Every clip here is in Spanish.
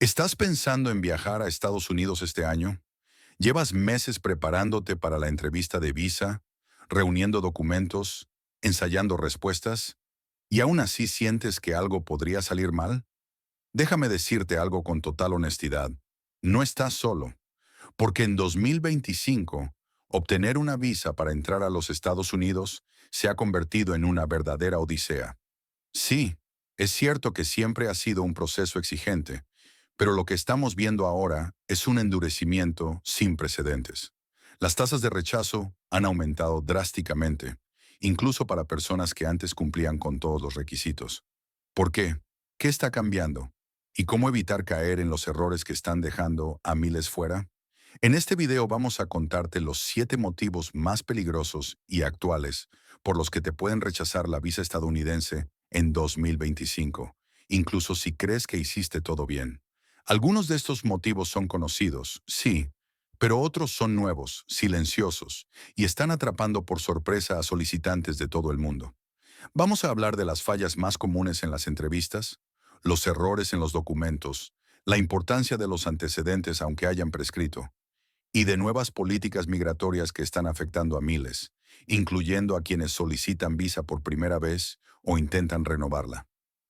¿Estás pensando en viajar a Estados Unidos este año? ¿Llevas meses preparándote para la entrevista de visa, reuniendo documentos, ensayando respuestas, y aún así sientes que algo podría salir mal? Déjame decirte algo con total honestidad. No estás solo, porque en 2025, obtener una visa para entrar a los Estados Unidos se ha convertido en una verdadera odisea. Sí, es cierto que siempre ha sido un proceso exigente, pero lo que estamos viendo ahora es un endurecimiento sin precedentes. Las tasas de rechazo han aumentado drásticamente, incluso para personas que antes cumplían con todos los requisitos. ¿Por qué? ¿Qué está cambiando? ¿Y cómo evitar caer en los errores que están dejando a miles fuera? En este video vamos a contarte los 7 motivos más peligrosos y actuales por los que te pueden rechazar la visa estadounidense en 2025, incluso si crees que hiciste todo bien. Algunos de estos motivos son conocidos, sí, pero otros son nuevos, silenciosos, y están atrapando por sorpresa a solicitantes de todo el mundo. Vamos a hablar de las fallas más comunes en las entrevistas, los errores en los documentos, la importancia de los antecedentes aunque hayan prescrito, y de nuevas políticas migratorias que están afectando a miles, incluyendo a quienes solicitan visa por primera vez o intentan renovarla.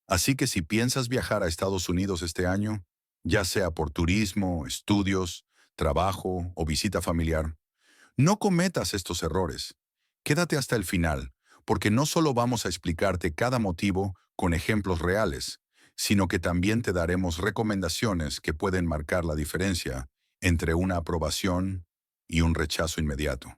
Así que si piensas viajar a Estados Unidos este año, ya sea por turismo, estudios, trabajo o visita familiar, no cometas estos errores. Quédate hasta el final, porque no solo vamos a explicarte cada motivo con ejemplos reales, sino que también te daremos recomendaciones que pueden marcar la diferencia entre una aprobación y un rechazo inmediato.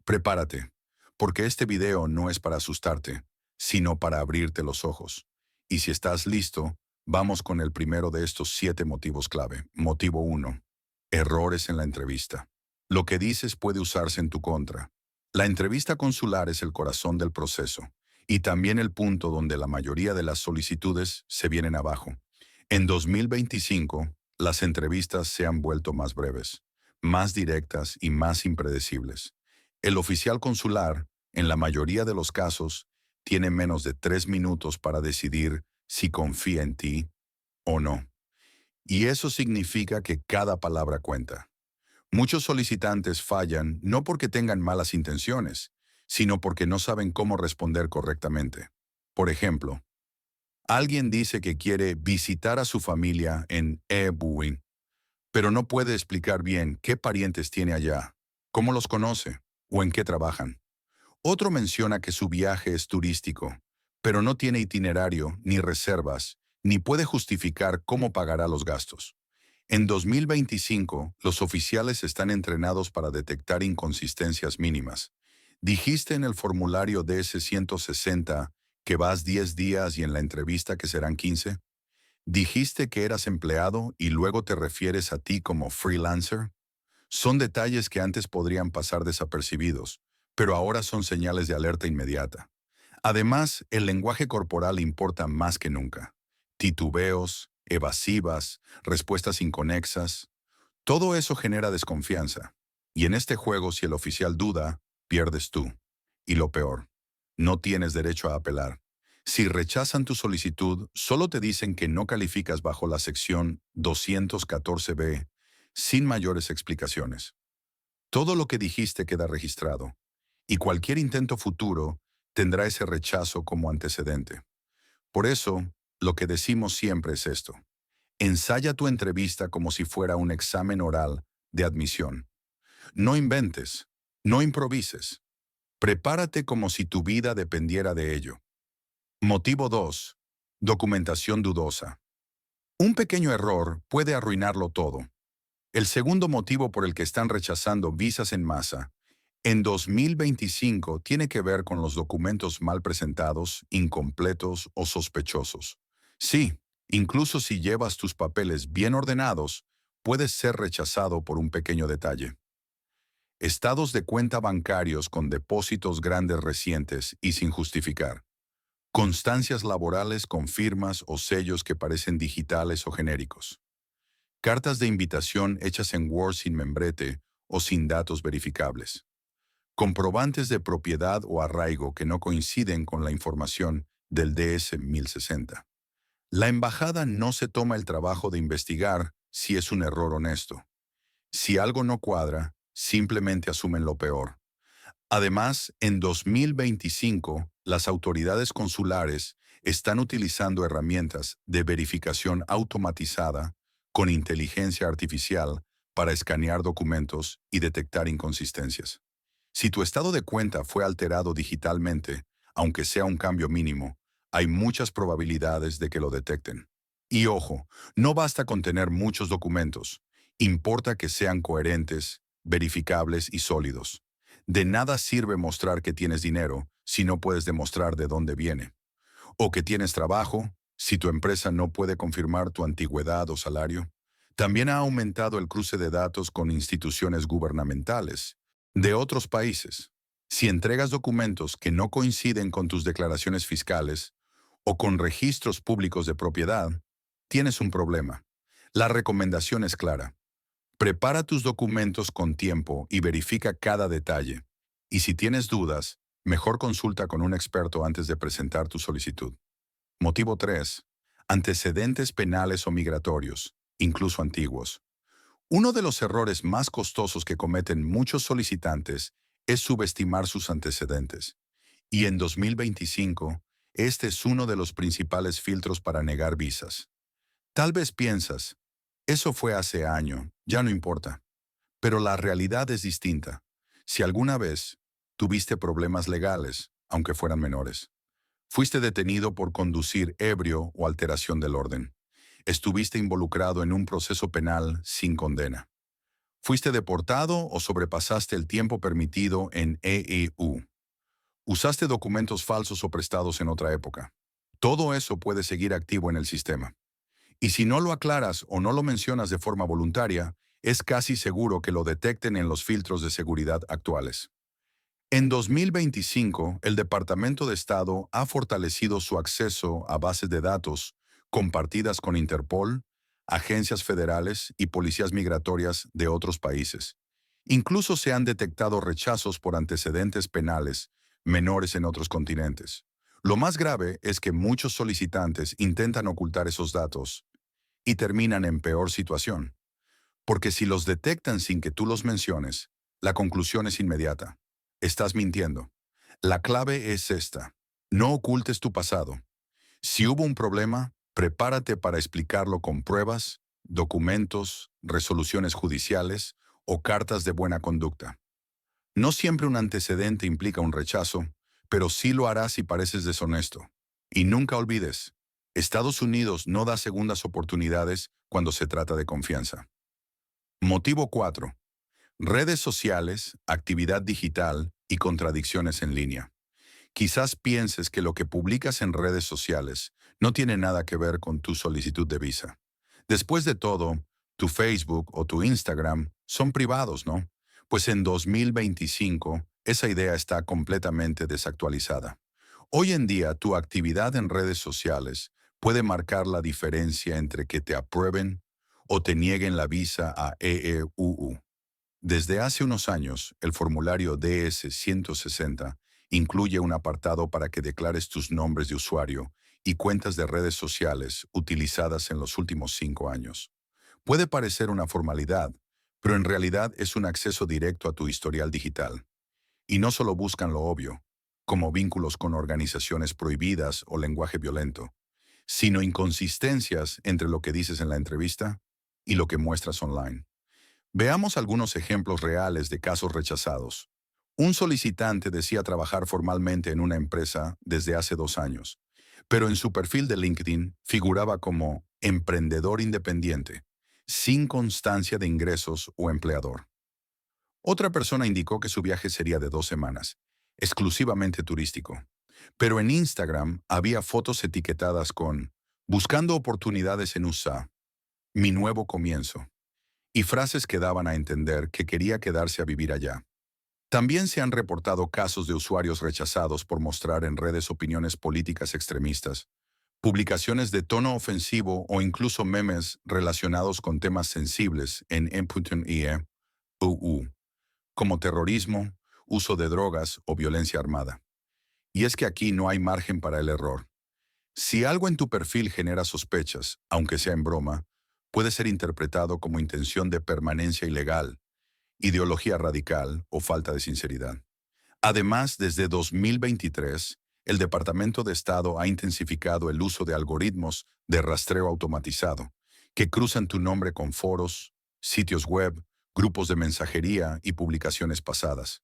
Prepárate, porque este video no es para asustarte, sino para abrirte los ojos. Y si estás listo, vamos con el primero de estos 7 motivos clave. Motivo 1. Errores en la entrevista. Lo que dices puede usarse en tu contra. La entrevista consular es el corazón del proceso y también el punto donde la mayoría de las solicitudes se vienen abajo. En 2025, las entrevistas se han vuelto más breves, más directas y más impredecibles. El oficial consular, en la mayoría de los casos, tiene menos de 3 minutos para decidir si confía en ti o no. Y eso significa que cada palabra cuenta. Muchos solicitantes fallan no porque tengan malas intenciones, sino porque no saben cómo responder correctamente. Por ejemplo, alguien dice que quiere visitar a su familia en Ebuin, pero no puede explicar bien qué parientes tiene allá, cómo los conoce o en qué trabajan. Otro menciona que su viaje es turístico, pero no tiene itinerario ni reservas, ni puede justificar cómo pagará los gastos. En 2025, los oficiales están entrenados para detectar inconsistencias mínimas. Dijiste en el formulario DS-160 que vas 10 días y en la entrevista que serán 15. Dijiste que eras empleado y luego te refieres a ti como freelancer. Son detalles que antes podrían pasar desapercibidos, pero ahora son señales de alerta inmediata. Además, el lenguaje corporal importa más que nunca. Titubeos, evasivas, respuestas inconexas. Todo eso genera desconfianza. Y en este juego, si el oficial duda, pierdes tú. Y lo peor, no tienes derecho a apelar. Si rechazan tu solicitud, solo te dicen que no calificas bajo la sección 214B, sin mayores explicaciones. Todo lo que dijiste queda registrado, y cualquier intento futuro tendrá ese rechazo como antecedente. Por eso, lo que decimos siempre es esto. Ensaya tu entrevista como si fuera un examen oral de admisión. No inventes, no improvises. Prepárate como si tu vida dependiera de ello. Motivo 2. Documentación dudosa. Un pequeño error puede arruinarlo todo. El segundo motivo por el que están rechazando visas en masa en 2025 tiene que ver con los documentos mal presentados, incompletos o sospechosos. Sí, incluso si llevas tus papeles bien ordenados, puedes ser rechazado por un pequeño detalle. Estados de cuenta bancarios con depósitos grandes recientes y sin justificar. Constancias laborales con firmas o sellos que parecen digitales o genéricos. Cartas de invitación hechas en Word sin membrete o sin datos verificables. Comprobantes de propiedad o arraigo que no coinciden con la información del DS 1060. La embajada no se toma el trabajo de investigar si es un error honesto. Si algo no cuadra, simplemente asumen lo peor. Además, en 2025, las autoridades consulares están utilizando herramientas de verificación automatizada con inteligencia artificial para escanear documentos y detectar inconsistencias. Si tu estado de cuenta fue alterado digitalmente, aunque sea un cambio mínimo, hay muchas probabilidades de que lo detecten. Y ojo, no basta con tener muchos documentos. Importa que sean coherentes, verificables y sólidos. De nada sirve mostrar que tienes dinero si no puedes demostrar de dónde viene. O que tienes trabajo si tu empresa no puede confirmar tu antigüedad o salario. También ha aumentado el cruce de datos con instituciones gubernamentales de otros países. Si entregas documentos que no coinciden con tus declaraciones fiscales o con registros públicos de propiedad, tienes un problema. La recomendación es clara. Prepara tus documentos con tiempo y verifica cada detalle. Y si tienes dudas, mejor consulta con un experto antes de presentar tu solicitud. Motivo 3. Antecedentes penales o migratorios, incluso antiguos. Uno de los errores más costosos que cometen muchos solicitantes es subestimar sus antecedentes. Y en 2025, este es uno de los principales filtros para negar visas. Tal vez piensas, eso fue hace año, ya no importa. Pero la realidad es distinta. Si alguna vez tuviste problemas legales, aunque fueran menores, fuiste detenido por conducir ebrio o alteración del orden, estuviste involucrado en un proceso penal sin condena, fuiste deportado o sobrepasaste el tiempo permitido en EEU, usaste documentos falsos o prestados en otra época, todo eso puede seguir activo en el sistema. Y si no lo aclaras o no lo mencionas de forma voluntaria, es casi seguro que lo detecten en los filtros de seguridad actuales. En 2025, el Departamento de Estado ha fortalecido su acceso a bases de datos compartidas con Interpol, agencias federales y policías migratorias de otros países. Incluso se han detectado rechazos por antecedentes penales menores en otros continentes. Lo más grave es que muchos solicitantes intentan ocultar esos datos y terminan en peor situación. Porque si los detectan sin que tú los menciones, la conclusión es inmediata. Estás mintiendo. La clave es esta. No ocultes tu pasado. Si hubo un problema, prepárate para explicarlo con pruebas, documentos, resoluciones judiciales o cartas de buena conducta. No siempre un antecedente implica un rechazo, pero sí lo harás si pareces deshonesto. Y nunca olvides, Estados Unidos no da segundas oportunidades cuando se trata de confianza. Motivo 4. Redes sociales, actividad digital y contradicciones en línea. Quizás pienses que lo que publicas en redes sociales no tiene nada que ver con tu solicitud de visa. Después de todo, tu Facebook o tu Instagram son privados, ¿no? Pues en 2025, esa idea está completamente desactualizada. Hoy en día, tu actividad en redes sociales puede marcar la diferencia entre que te aprueben o te nieguen la visa a EEUU. Desde hace unos años, el formulario DS-160 incluye un apartado para que declares tus nombres de usuario y cuentas de redes sociales utilizadas en los últimos 5 años. Puede parecer una formalidad, pero en realidad es un acceso directo a tu historial digital. Y no solo buscan lo obvio, como vínculos con organizaciones prohibidas o lenguaje violento, sino inconsistencias entre lo que dices en la entrevista y lo que muestras online. Veamos algunos ejemplos reales de casos rechazados. Un solicitante decía trabajar formalmente en una empresa desde hace 2 años, pero en su perfil de LinkedIn figuraba como emprendedor independiente, sin constancia de ingresos o empleador. Otra persona indicó que su viaje sería de 2 semanas, exclusivamente turístico, pero en Instagram había fotos etiquetadas con "Buscando oportunidades en USA, mi nuevo comienzo", y frases que daban a entender que quería quedarse a vivir allá. También se han reportado casos de usuarios rechazados por mostrar en redes opiniones políticas extremistas, publicaciones de tono ofensivo o incluso memes relacionados con temas sensibles en M.IE.UU, como terrorismo, uso de drogas o violencia armada. Y es que aquí no hay margen para el error. Si algo en tu perfil genera sospechas, aunque sea en broma, puede ser interpretado como intención de permanencia ilegal, ideología radical o falta de sinceridad. Además, desde 2023, el Departamento de Estado ha intensificado el uso de algoritmos de rastreo automatizado que cruzan tu nombre con foros, sitios web, grupos de mensajería y publicaciones pasadas.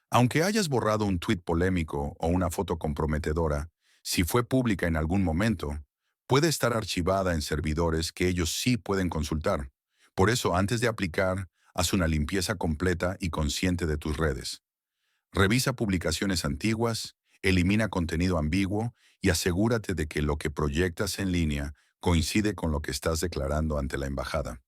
Aunque hayas borrado un tuit polémico o una foto comprometedora, si fue pública en algún momento, puede estar archivada en servidores que ellos sí pueden consultar. Por eso, antes de aplicar, haz una limpieza completa y consciente de tus redes. Revisa publicaciones antiguas, elimina contenido ambiguo y asegúrate de que lo que proyectas en línea coincide con lo que estás declarando ante la embajada.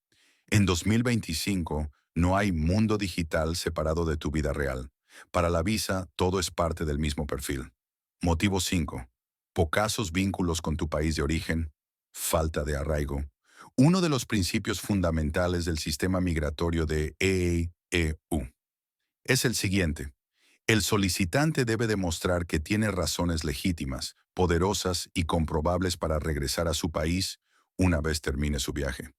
En 2025, no hay mundo digital separado de tu vida real. Para la visa, todo es parte del mismo perfil. Motivo 5. Pocasos vínculos con tu país de origen. Falta de arraigo. Uno de los principios fundamentales del sistema migratorio de EEU es el siguiente. El solicitante debe demostrar que tiene razones legítimas, poderosas y comprobables para regresar a su país una vez termine su viaje.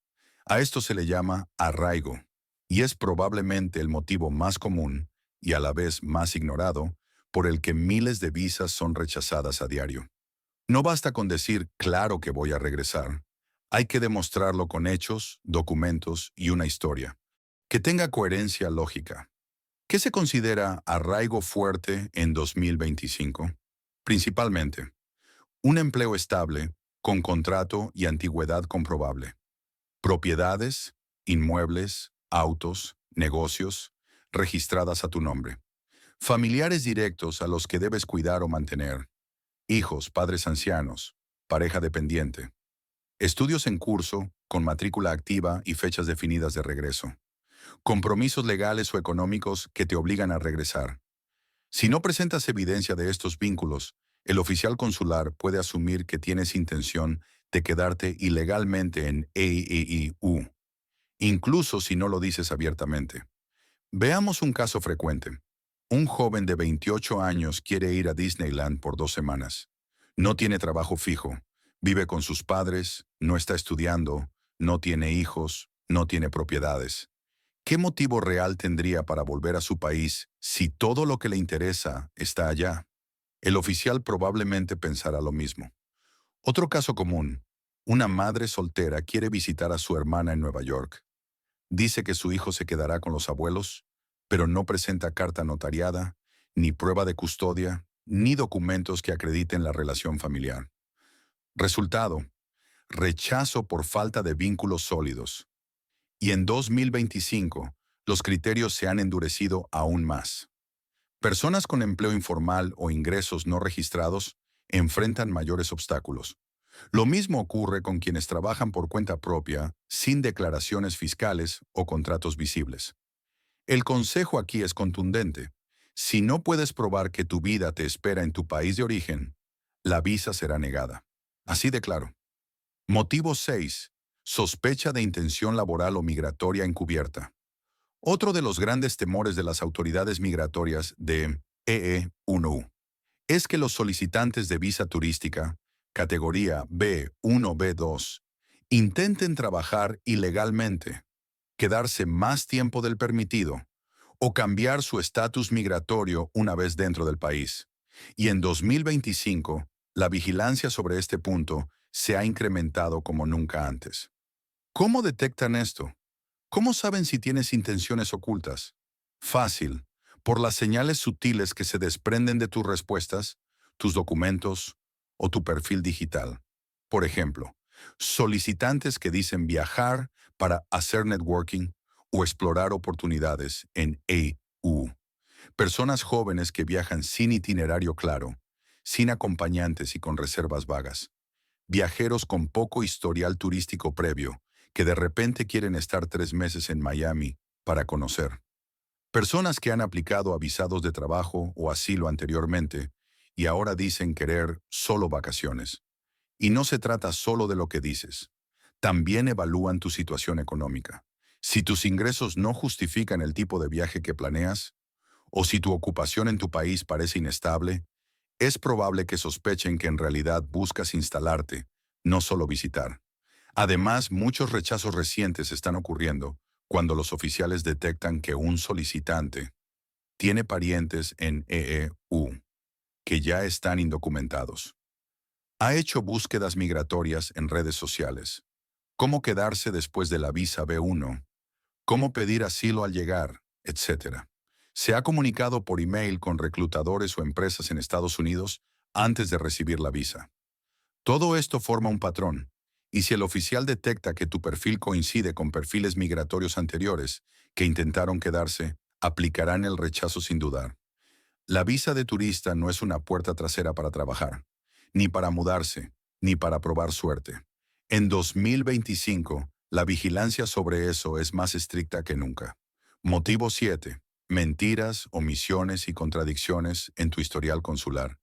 A esto se le llama arraigo, y es probablemente el motivo más común, y a la vez más ignorado, por el que miles de visas son rechazadas a diario. No basta con decir, claro que voy a regresar. Hay que demostrarlo con hechos, documentos y una historia, que tenga coherencia lógica. ¿Qué se considera arraigo fuerte en 2025? Principalmente, un empleo estable, con contrato y antigüedad comprobable. Propiedades, inmuebles, autos, negocios, registradas a tu nombre. Familiares directos a los que debes cuidar o mantener. Hijos, padres ancianos, pareja dependiente. Estudios en curso, con matrícula activa y fechas definidas de regreso. Compromisos legales o económicos que te obligan a regresar. Si no presentas evidencia de estos vínculos, el oficial consular puede asumir que tienes intención de quedarte ilegalmente en EEU, incluso si no lo dices abiertamente. Veamos un caso frecuente. Un joven de 28 años quiere ir a Disneyland por 2 semanas. No tiene trabajo fijo, vive con sus padres, no está estudiando, no tiene hijos, no tiene propiedades. ¿Qué motivo real tendría para volver a su país si todo lo que le interesa está allá? El oficial probablemente pensará lo mismo. Otro caso común. Una madre soltera quiere visitar a su hermana en Nueva York. Dice que su hijo se quedará con los abuelos, pero no presenta carta notariada, ni prueba de custodia, ni documentos que acrediten la relación familiar. Resultado: rechazo por falta de vínculos sólidos. Y en 2025, los criterios se han endurecido aún más. Personas con empleo informal o ingresos no registrados enfrentan mayores obstáculos. Lo mismo ocurre con quienes trabajan por cuenta propia, sin declaraciones fiscales o contratos visibles. El consejo aquí es contundente. Si no puedes probar que tu vida te espera en tu país de origen, la visa será negada. Así de claro. Motivo 6. Sospecha de intención laboral o migratoria encubierta. Otro de los grandes temores de las autoridades migratorias de EE1U es que los solicitantes de visa turística, categoría B1, B2, intenten trabajar ilegalmente, quedarse más tiempo del permitido o cambiar su estatus migratorio una vez dentro del país. Y en 2025, la vigilancia sobre este punto se ha incrementado como nunca antes. ¿Cómo detectan esto? ¿Cómo saben si tienes intenciones ocultas? Fácil, por las señales sutiles que se desprenden de tus respuestas, tus documentos o tu perfil digital. Por ejemplo, solicitantes que dicen viajar para hacer networking o explorar oportunidades en EU. Personas jóvenes que viajan sin itinerario claro, sin acompañantes y con reservas vagas. Viajeros con poco historial turístico previo, que de repente quieren estar 3 meses en Miami para conocer. Personas que han aplicado a visados de trabajo o asilo anteriormente y ahora dicen querer solo vacaciones. Y no se trata solo de lo que dices. También evalúan tu situación económica. Si tus ingresos no justifican el tipo de viaje que planeas, o si tu ocupación en tu país parece inestable, es probable que sospechen que en realidad buscas instalarte, no solo visitar. Además, muchos rechazos recientes están ocurriendo cuando los oficiales detectan que un solicitante tiene parientes en EEU que ya están indocumentados. Ha hecho búsquedas migratorias en redes sociales. Cómo quedarse después de la visa B1, cómo pedir asilo al llegar, etcétera. Se ha comunicado por email con reclutadores o empresas en Estados Unidos antes de recibir la visa. Todo esto forma un patrón, y si el oficial detecta que tu perfil coincide con perfiles migratorios anteriores que intentaron quedarse, aplicarán el rechazo sin dudar. La visa de turista no es una puerta trasera para trabajar, ni para mudarse, ni para probar suerte. En 2025, la vigilancia sobre eso es más estricta que nunca. Motivo 7. Mentiras, omisiones y contradicciones en tu historial consular.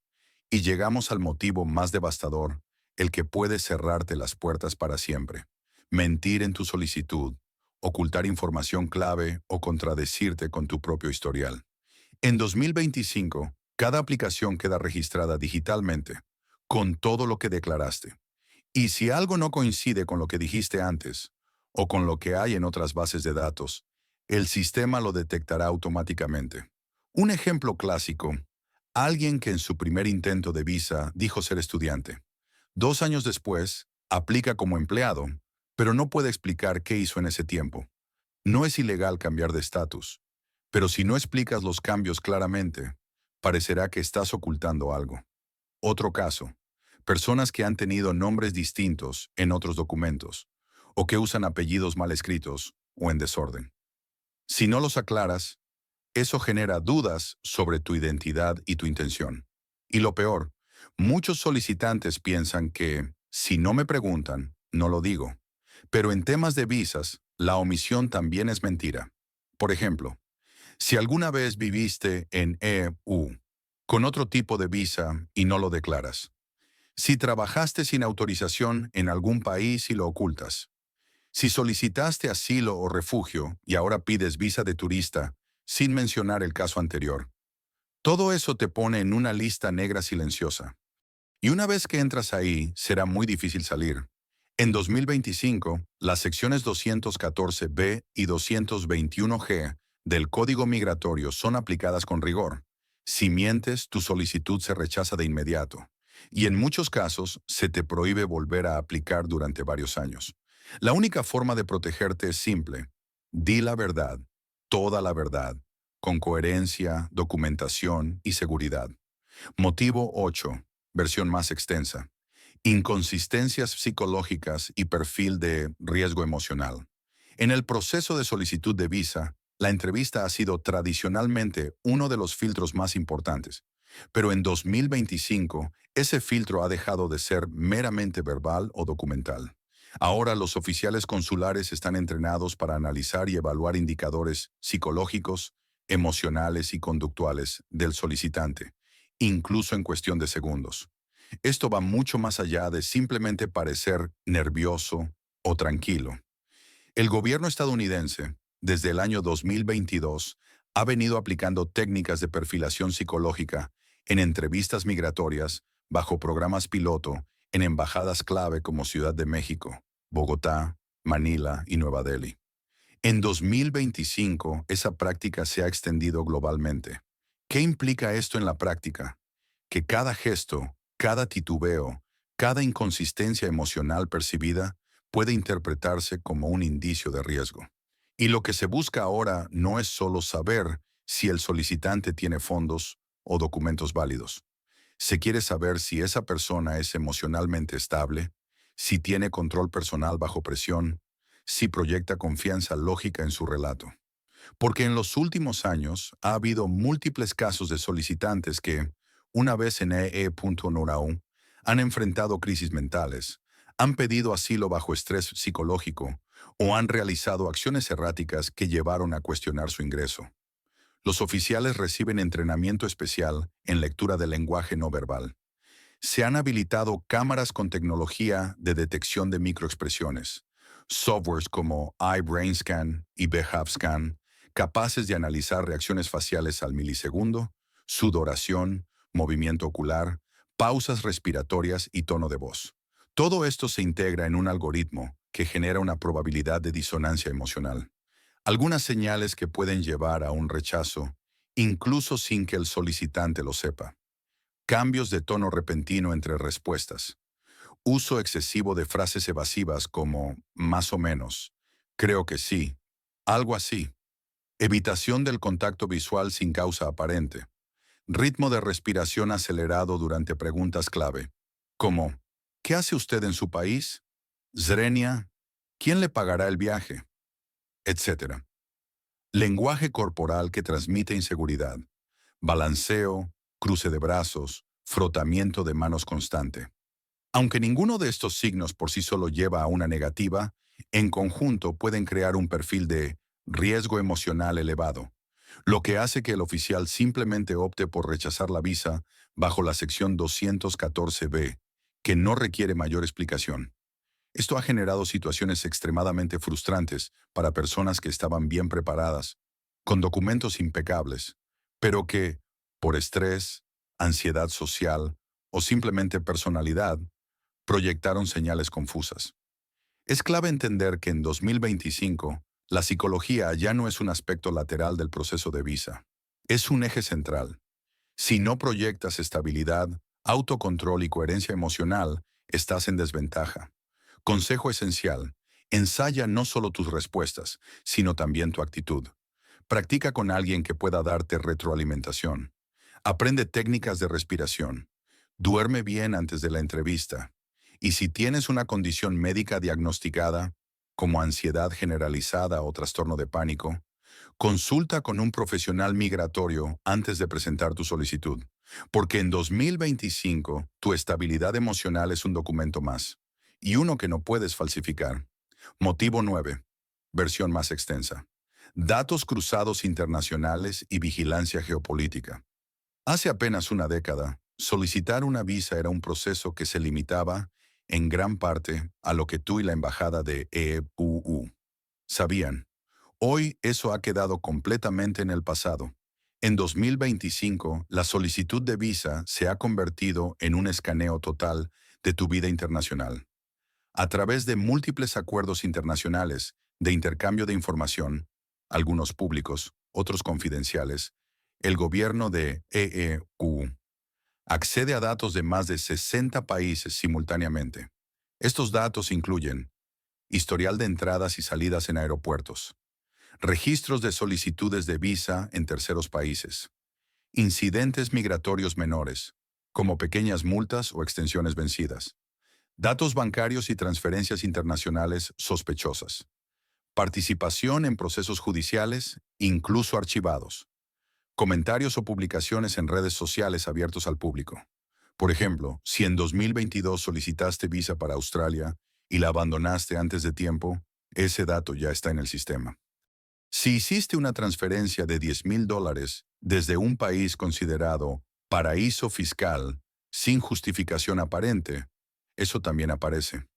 Y llegamos al motivo más devastador, el que puede cerrarte las puertas para siempre. Mentir en tu solicitud, ocultar información clave o contradecirte con tu propio historial. En 2025, cada aplicación queda registrada digitalmente, con todo lo que declaraste. Y si algo no coincide con lo que dijiste antes, o con lo que hay en otras bases de datos, el sistema lo detectará automáticamente. Un ejemplo clásico: alguien que en su primer intento de visa dijo ser estudiante. 2 años después, aplica como empleado, pero no puede explicar qué hizo en ese tiempo. No es ilegal cambiar de estatus, pero si no explicas los cambios claramente, parecerá que estás ocultando algo. Otro caso: personas que han tenido nombres distintos en otros documentos, o que usan apellidos mal escritos o en desorden. Si no los aclaras, eso genera dudas sobre tu identidad y tu intención. Y lo peor, muchos solicitantes piensan que, si no me preguntan, no lo digo. Pero en temas de visas, la omisión también es mentira. Por ejemplo, si alguna vez viviste en EU con otro tipo de visa y no lo declaras. Si trabajaste sin autorización en algún país y lo ocultas. Si solicitaste asilo o refugio y ahora pides visa de turista sin mencionar el caso anterior. Todo eso te pone en una lista negra silenciosa. Y una vez que entras ahí, será muy difícil salir. En 2025, las secciones 214B y 221G del Código Migratorio son aplicadas con rigor. Si mientes, tu solicitud se rechaza de inmediato. Y en muchos casos, se te prohíbe volver a aplicar durante varios años. La única forma de protegerte es simple: di la verdad, toda la verdad, con coherencia, documentación y seguridad. Motivo 8, versión más extensa: inconsistencias psicológicas y perfil de riesgo emocional. En el proceso de solicitud de visa, la entrevista ha sido tradicionalmente uno de los filtros más importantes. Pero en 2025, ese filtro ha dejado de ser meramente verbal o documental. Ahora los oficiales consulares están entrenados para analizar y evaluar indicadores psicológicos, emocionales y conductuales del solicitante, incluso en cuestión de segundos. Esto va mucho más allá de simplemente parecer nervioso o tranquilo. El gobierno estadounidense, desde el año 2022, ha venido aplicando técnicas de perfilación psicológica en entrevistas migratorias bajo programas piloto en embajadas clave como Ciudad de México, Bogotá, Manila y Nueva Delhi. En 2025, esa práctica se ha extendido globalmente. ¿Qué implica esto en la práctica? Que cada gesto, cada titubeo, cada inconsistencia emocional percibida puede interpretarse como un indicio de riesgo. Y lo que se busca ahora no es solo saber si el solicitante tiene fondos o documentos válidos. Se quiere saber si esa persona es emocionalmente estable, si tiene control personal bajo presión, si proyecta confianza lógica en su relato. Porque en los últimos años ha habido múltiples casos de solicitantes que, una vez en EE.NORAU, han enfrentado crisis mentales, han pedido asilo bajo estrés psicológico o han realizado acciones erráticas que llevaron a cuestionar su ingreso. Los oficiales reciben entrenamiento especial en lectura de lenguaje no verbal. Se han habilitado cámaras con tecnología de detección de microexpresiones, softwares como iBrainscan y BehavScan, capaces de analizar reacciones faciales al milisegundo, sudoración, movimiento ocular, pausas respiratorias y tono de voz. Todo esto se integra en un algoritmo que genera una probabilidad de disonancia emocional. Algunas señales que pueden llevar a un rechazo, incluso sin que el solicitante lo sepa. Cambios de tono repentino entre respuestas. Uso excesivo de frases evasivas como más o menos, creo que sí, algo así. Evitación del contacto visual sin causa aparente. Ritmo de respiración acelerado durante preguntas clave, como ¿qué hace usted en su país? Zrenia, ¿quién le pagará el viaje? Etcétera. Lenguaje corporal que transmite inseguridad. Balanceo, cruce de brazos, frotamiento de manos constante. Aunque ninguno de estos signos por sí solo lleva a una negativa, en conjunto pueden crear un perfil de riesgo emocional elevado, lo que hace que el oficial simplemente opte por rechazar la visa bajo la sección 214B, que no requiere mayor explicación. Esto ha generado situaciones extremadamente frustrantes para personas que estaban bien preparadas, con documentos impecables, pero que, por estrés, ansiedad social o simplemente personalidad, proyectaron señales confusas. Es clave entender que en 2025, la psicología ya no es un aspecto lateral del proceso de visa. Es un eje central. Si no proyectas estabilidad, autocontrol y coherencia emocional, estás en desventaja. Consejo esencial: ensaya no solo tus respuestas, sino también tu actitud. Practica con alguien que pueda darte retroalimentación. Aprende técnicas de respiración. Duerme bien antes de la entrevista. Y si tienes una condición médica diagnosticada, como ansiedad generalizada o trastorno de pánico, consulta con un profesional migratorio antes de presentar tu solicitud, porque en 2025 tu estabilidad emocional es un documento más, y uno que no puedes falsificar. Motivo 9. Versión más extensa. Datos cruzados internacionales y vigilancia geopolítica. Hace apenas una década, solicitar una visa era un proceso que se limitaba, en gran parte, a lo que tú y la embajada de EUU sabían. Hoy eso ha quedado completamente en el pasado. En 2025, la solicitud de visa se ha convertido en un escaneo total de tu vida internacional. A través de múltiples acuerdos internacionales de intercambio de información, algunos públicos, otros confidenciales, el gobierno de EEU accede a datos de más de 60 países simultáneamente. Estos datos incluyen historial de entradas y salidas en aeropuertos, registros de solicitudes de visa en terceros países, incidentes migratorios menores, como pequeñas multas o extensiones vencidas, datos bancarios y transferencias internacionales sospechosas, participación en procesos judiciales, incluso archivados, comentarios o publicaciones en redes sociales abiertos al público. Por ejemplo, si en 2022 solicitaste visa para Australia y la abandonaste antes de tiempo, ese dato ya está en el sistema. Si hiciste una transferencia de $10,000 desde un país considerado paraíso fiscal sin justificación aparente, eso también aparece.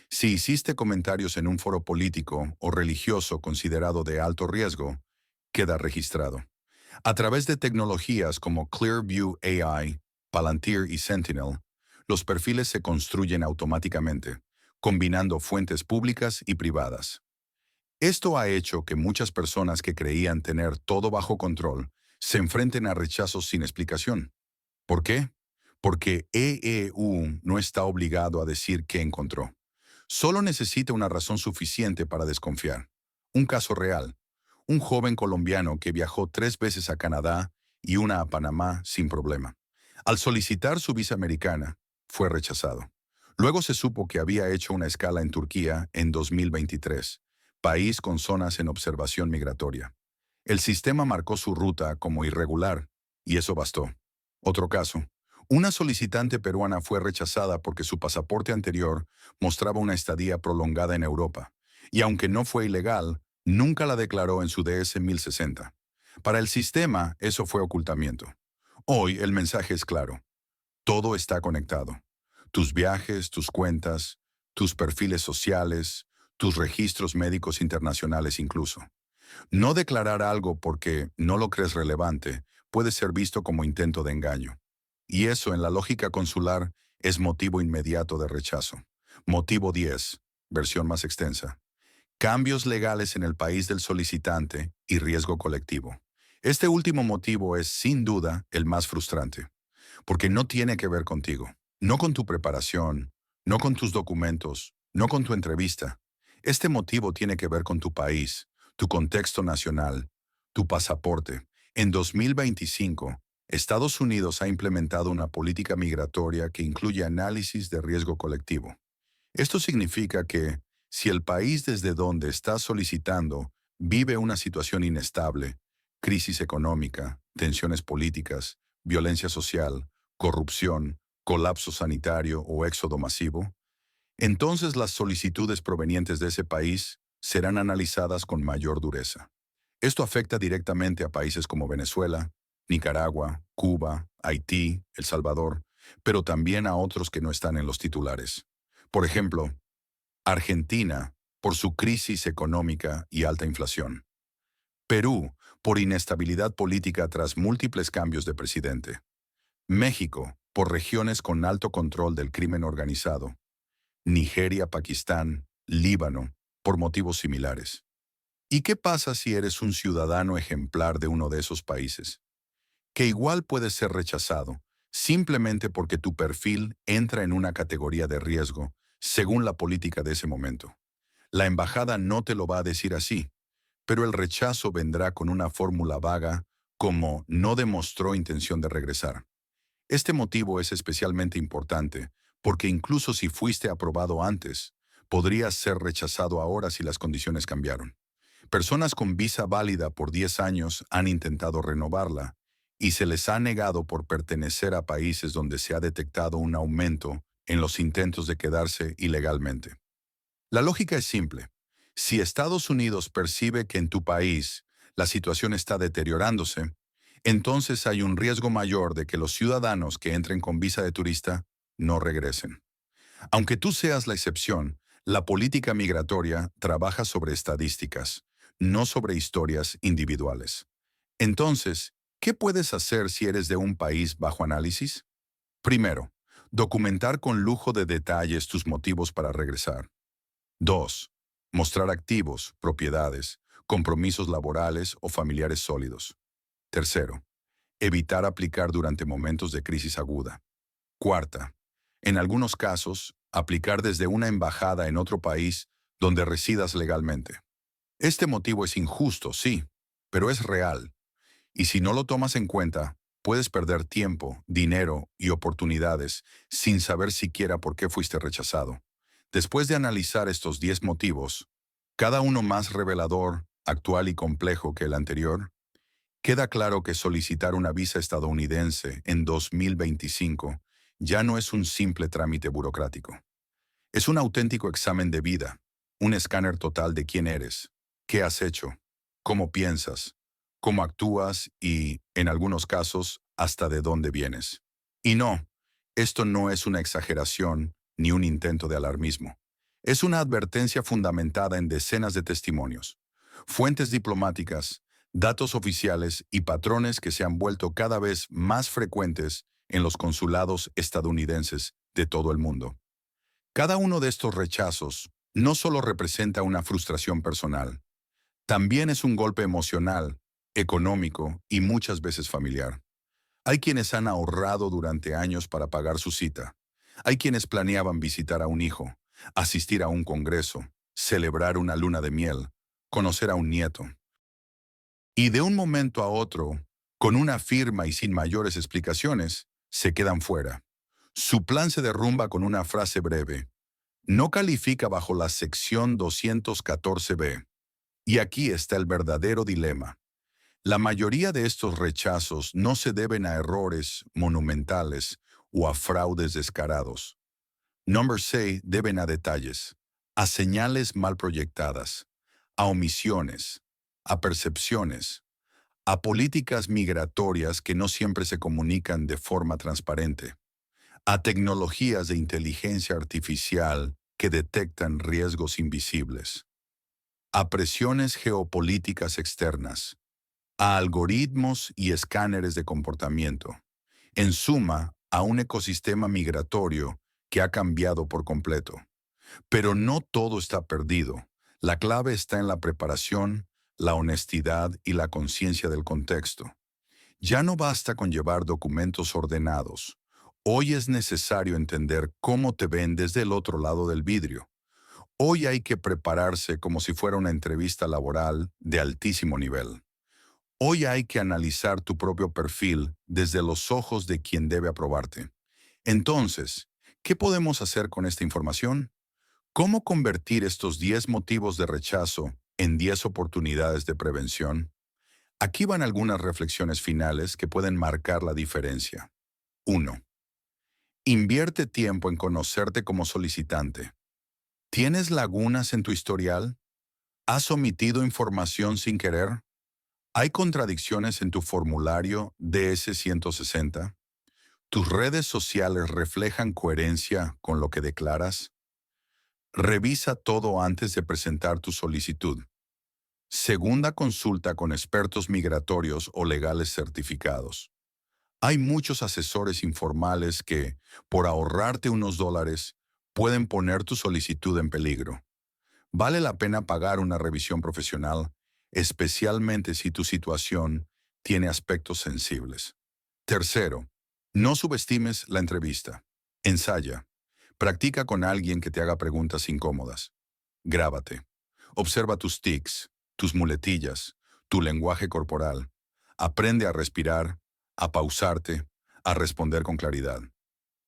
Si hiciste comentarios en un foro político o religioso considerado de alto riesgo, queda registrado. A través de tecnologías como Clearview AI, Palantir y Sentinel, los perfiles se construyen automáticamente, combinando fuentes públicas y privadas. Esto ha hecho que muchas personas que creían tener todo bajo control se enfrenten a rechazos sin explicación. ¿Por qué? Porque EEU no está obligado a decir qué encontró. Solo necesita una razón suficiente para desconfiar. Un caso real. Un joven colombiano que viajó 3 veces a Canadá y una a Panamá sin problema. Al solicitar su visa americana, fue rechazado. Luego se supo que había hecho una escala en Turquía en 2023, país con zonas en observación migratoria. El sistema marcó su ruta como irregular, y eso bastó. Otro caso. Una solicitante peruana fue rechazada porque su pasaporte anterior mostraba una estadía prolongada en Europa, y aunque no fue ilegal, nunca la declaró en su DS 1060. Para el sistema, eso fue ocultamiento. Hoy el mensaje es claro. Todo está conectado. Tus viajes, tus cuentas, tus perfiles sociales, tus registros médicos internacionales incluso. No declarar algo porque no lo crees relevante puede ser visto como intento de engaño. Y eso, en la lógica consular, es motivo inmediato de rechazo. Motivo 10, versión más extensa. Cambios legales en el país del solicitante y riesgo colectivo. Este último motivo es, sin duda, el más frustrante, porque no tiene que ver contigo, no con tu preparación, no con tus documentos, no con tu entrevista. Este motivo tiene que ver con tu país, tu contexto nacional, tu pasaporte. En 2025, Estados Unidos ha implementado una política migratoria que incluye análisis de riesgo colectivo. Esto significa que, si el país desde donde estás solicitando vive una situación inestable, crisis económica, tensiones políticas, violencia social, corrupción, colapso sanitario o éxodo masivo, entonces las solicitudes provenientes de ese país serán analizadas con mayor dureza. Esto afecta directamente a países como Venezuela, Nicaragua, Cuba, Haití, El Salvador, pero también a otros que no están en los titulares. Por ejemplo, Argentina, por su crisis económica y alta inflación. Perú, por inestabilidad política tras múltiples cambios de presidente. México, por regiones con alto control del crimen organizado. Nigeria, Pakistán, Líbano, por motivos similares. ¿Y qué pasa si eres un ciudadano ejemplar de uno de esos países? Que igual puede ser rechazado, simplemente porque tu perfil entra en una categoría de riesgo, según la política de ese momento. La embajada no te lo va a decir así, pero el rechazo vendrá con una fórmula vaga como no demostró intención de regresar. Este motivo es especialmente importante porque incluso si fuiste aprobado antes, podrías ser rechazado ahora si las condiciones cambiaron. Personas con visa válida por 10 años han intentado renovarla y se les ha negado por pertenecer a países donde se ha detectado un aumento en los intentos de quedarse ilegalmente. La lógica es simple. Si Estados Unidos percibe que en tu país la situación está deteriorándose, entonces hay un riesgo mayor de que los ciudadanos que entren con visa de turista no regresen. Aunque tú seas la excepción, la política migratoria trabaja sobre estadísticas, no sobre historias individuales. Entonces, ¿qué puedes hacer si eres de un país bajo análisis? Primero, documentar con lujo de detalles tus motivos para regresar. 2. Mostrar activos, propiedades, compromisos laborales o familiares sólidos. Tercero, evitar aplicar durante momentos de crisis aguda. Cuarta, en algunos casos, aplicar desde una embajada en otro país donde residas legalmente. Este motivo es injusto, sí, pero es real. Y si no lo tomas en cuenta, puedes perder tiempo, dinero y oportunidades sin saber siquiera por qué fuiste rechazado. Después de analizar estos 10 motivos, cada uno más revelador, actual y complejo que el anterior, queda claro que solicitar una visa estadounidense en 2025 ya no es un simple trámite burocrático. Es un auténtico examen de vida, un escáner total de quién eres, qué has hecho, cómo piensas, cómo actúas y, en algunos casos, hasta de dónde vienes. Y no, esto no es una exageración ni un intento de alarmismo. Es una advertencia fundamentada en decenas de testimonios, fuentes diplomáticas, datos oficiales y patrones que se han vuelto cada vez más frecuentes en los consulados estadounidenses de todo el mundo. Cada uno de estos rechazos no solo representa una frustración personal, también es un golpe emocional, económico y muchas veces familiar. Hay quienes han ahorrado durante años para pagar su cita. Hay quienes planeaban visitar a un hijo, asistir a un congreso, celebrar una luna de miel, conocer a un nieto. Y de un momento a otro, con una firma y sin mayores explicaciones, se quedan fuera. Su plan se derrumba con una frase breve. No califica bajo la sección 214B. Y aquí está el verdadero dilema. La mayoría de estos rechazos no se deben a errores monumentales o a fraudes descarados. Number 6 deben a detalles, a señales mal proyectadas, a omisiones, a percepciones, a políticas migratorias que no siempre se comunican de forma transparente, a tecnologías de inteligencia artificial que detectan riesgos invisibles, a presiones geopolíticas externas, a algoritmos y escáneres de comportamiento. En suma, a un ecosistema migratorio que ha cambiado por completo. Pero no todo está perdido. La clave está en la preparación, la honestidad y la conciencia del contexto. Ya no basta con llevar documentos ordenados. Hoy es necesario entender cómo te ven desde el otro lado del vidrio. Hoy hay que prepararse como si fuera una entrevista laboral de altísimo nivel. Hoy hay que analizar tu propio perfil desde los ojos de quien debe aprobarte. Entonces, ¿qué podemos hacer con esta información? ¿Cómo convertir estos 10 motivos de rechazo en 10 oportunidades de prevención? Aquí van algunas reflexiones finales que pueden marcar la diferencia. 1. Invierte tiempo en conocerte como solicitante. ¿Tienes lagunas en tu historial? ¿Has omitido información sin querer? ¿Hay contradicciones en tu formulario DS-160? ¿Tus redes sociales reflejan coherencia con lo que declaras? Revisa todo antes de presentar tu solicitud. Segunda consulta con expertos migratorios o legales certificados. Hay muchos asesores informales que, por ahorrarte unos dólares, pueden poner tu solicitud en peligro. Vale la pena pagar una revisión profesional, especialmente si tu situación tiene aspectos sensibles. Tercero, no subestimes la entrevista. Ensaya. Practica con alguien que te haga preguntas incómodas. Grábate. Observa tus tics, tus muletillas, tu lenguaje corporal. Aprende a respirar, a pausarte, a responder con claridad.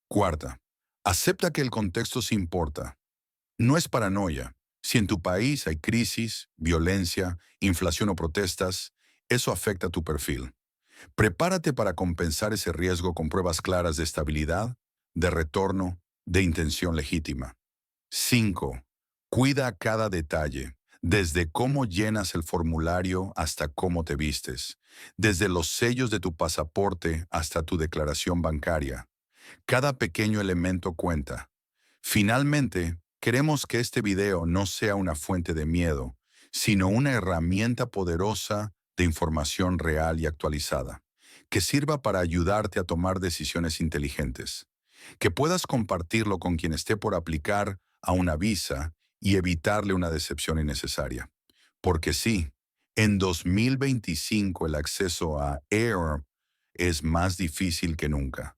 Cuarta, acepta que el contexto sí importa. No es paranoia. Si en tu país hay crisis, violencia, inflación o protestas, eso afecta tu perfil. Prepárate para compensar ese riesgo con pruebas claras de estabilidad, de retorno, de intención legítima. 5. Cuida cada detalle, desde cómo llenas el formulario hasta cómo te vistes, desde los sellos de tu pasaporte hasta tu declaración bancaria. Cada pequeño elemento cuenta. Finalmente, queremos que este video no sea una fuente de miedo, sino una herramienta poderosa de información real y actualizada, que sirva para ayudarte a tomar decisiones inteligentes, que puedas compartirlo con quien esté por aplicar a una visa y evitarle una decepción innecesaria. Porque sí, en 2025 el acceso a Air es más difícil que nunca,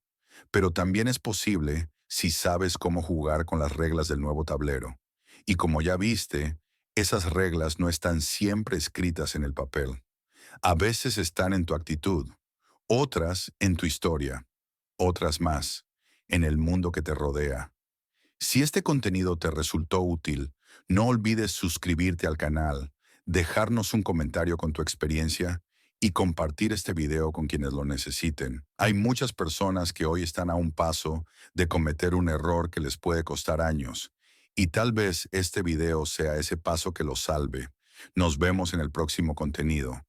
pero también es posible si sabes cómo jugar con las reglas del nuevo tablero. Y como ya viste, esas reglas no están siempre escritas en el papel. A veces están en tu actitud, otras en tu historia, otras más en el mundo que te rodea. Si este contenido te resultó útil, no olvides suscribirte al canal, dejarnos un comentario con tu experiencia y compartir este video con quienes lo necesiten. Hay muchas personas que hoy están a un paso de cometer un error que les puede costar años, y tal vez este video sea ese paso que los salve. Nos vemos en el próximo contenido.